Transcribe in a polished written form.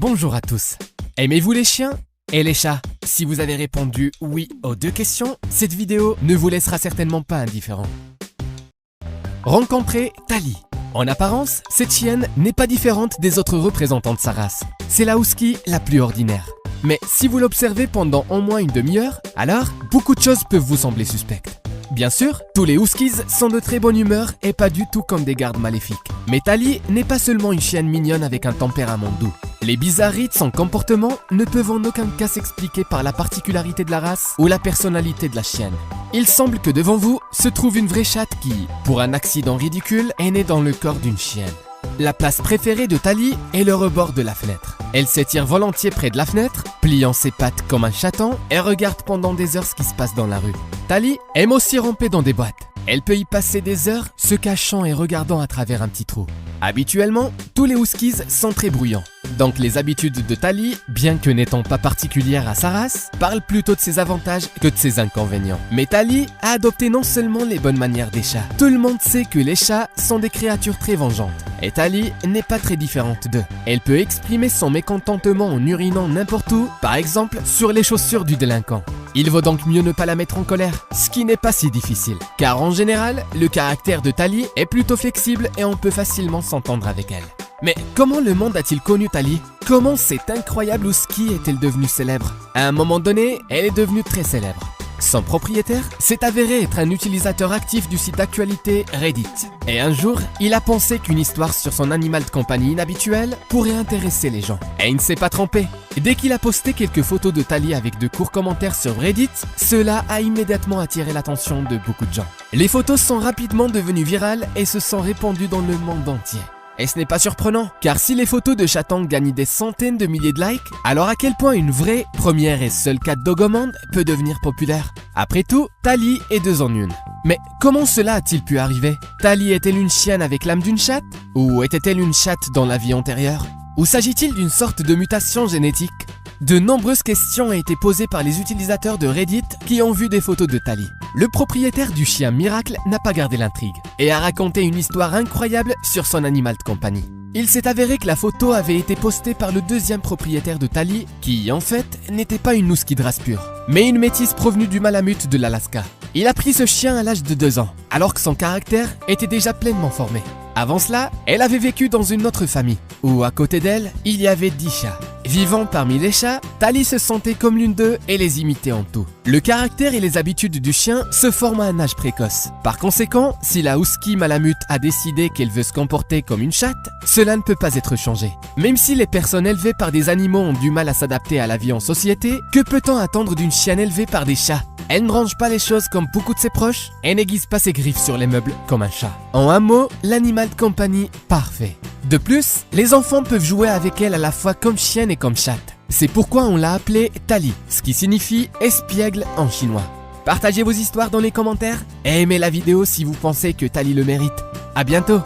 Bonjour à tous. Aimez-vous les chiens et les chats? Si vous avez répondu oui aux deux questions, cette vidéo ne vous laissera certainement pas indifférent. Rencontrez Tali. En apparence, cette chienne n'est pas différente des autres représentants de sa race. C'est la husky la plus ordinaire. Mais si vous l'observez pendant au moins une demi-heure, alors beaucoup de choses peuvent vous sembler suspectes. Bien sûr, tous les huskies sont de très bonne humeur et pas du tout comme des gardes maléfiques. Mais Tali n'est pas seulement une chienne mignonne avec un tempérament doux. Les bizarreries de son comportement ne peuvent en aucun cas s'expliquer par la particularité de la race ou la personnalité de la chienne. Il semble que devant vous se trouve une vraie chatte qui, pour un accident ridicule, est née dans le corps d'une chienne. La place préférée de Tali est le rebord de la fenêtre. Elle s'étire volontiers près de la fenêtre, pliant ses pattes comme un chaton et regarde pendant des heures ce qui se passe dans la rue. Tali aime aussi ramper dans des boîtes. Elle peut y passer des heures, se cachant et regardant à travers un petit trou. Habituellement, tous les huskies sont très bruyants. Donc les habitudes de Tali, bien que n'étant pas particulières à sa race, parlent plutôt de ses avantages que de ses inconvénients. Mais Tali a adopté non seulement les bonnes manières des chats. Tout le monde sait que les chats sont des créatures très vengeantes. Et Tali n'est pas très différente d'eux. Elle peut exprimer son mécontentement en urinant n'importe où, par exemple sur les chaussures du délinquant. Il vaut donc mieux ne pas la mettre en colère, ce qui n'est pas si difficile. Car en général, le caractère de Tali est plutôt flexible et on peut facilement s'entendre avec elle. Mais comment le monde a-t-il connu Tali? Comment cette incroyable husky est-elle devenue célèbre? À un moment donné, elle est devenue très célèbre. Son propriétaire s'est avéré être un utilisateur actif du site d'actualité Reddit. Et un jour, il a pensé qu'une histoire sur son animal de compagnie inhabituel pourrait intéresser les gens. Et il ne s'est pas trompé. Dès qu'il a posté quelques photos de Tali avec de courts commentaires sur Reddit, cela a immédiatement attiré l'attention de beaucoup de gens. Les photos sont rapidement devenues virales et se sont répandues dans le monde entier. Et ce n'est pas surprenant, car si les photos de chatons gagnent des centaines de milliers de likes, alors à quel point une vraie, première et seule cat dog au monde peut devenir populaire? Après tout, Tali est deux en une. Mais comment cela a-t-il pu arriver? Tali est-elle une chienne avec l'âme d'une chatte? Ou était-elle une chatte dans la vie antérieure? Ou s'agit-il d'une sorte de mutation génétique? De nombreuses questions ont été posées par les utilisateurs de Reddit qui ont vu des photos de Tali. Le propriétaire du chien Miracle n'a pas gardé l'intrigue et a raconté une histoire incroyable sur son animal de compagnie. Il s'est avéré que la photo avait été postée par le deuxième propriétaire de Tali qui, en fait, n'était pas une husky de race pure, mais une métisse provenue du Malamute de l'Alaska. Il a pris ce chien à l'âge de 2 ans, alors que son caractère était déjà pleinement formé. Avant cela, elle avait vécu dans une autre famille, où à côté d'elle, il y avait 10 chats. Vivant parmi les chats, Tali se sentait comme l'une d'eux et les imitait en tout. Le caractère et les habitudes du chien se forment à un âge précoce. Par conséquent, si la husky Malamute a décidé qu'elle veut se comporter comme une chatte, cela ne peut pas être changé. Même si les personnes élevées par des animaux ont du mal à s'adapter à la vie en société, que peut-on attendre d'une chienne élevée par des chats? Elle ne range pas les choses comme beaucoup de ses proches et n'aiguise pas ses griffes sur les meubles comme un chat. En un mot, l'animal de compagnie parfait. De plus, les enfants peuvent jouer avec elle à la fois comme chienne et comme chatte. C'est pourquoi on l'a appelée Tali, ce qui signifie espiègle en chinois. Partagez vos histoires dans les commentaires et aimez la vidéo si vous pensez que Tali le mérite. À bientôt!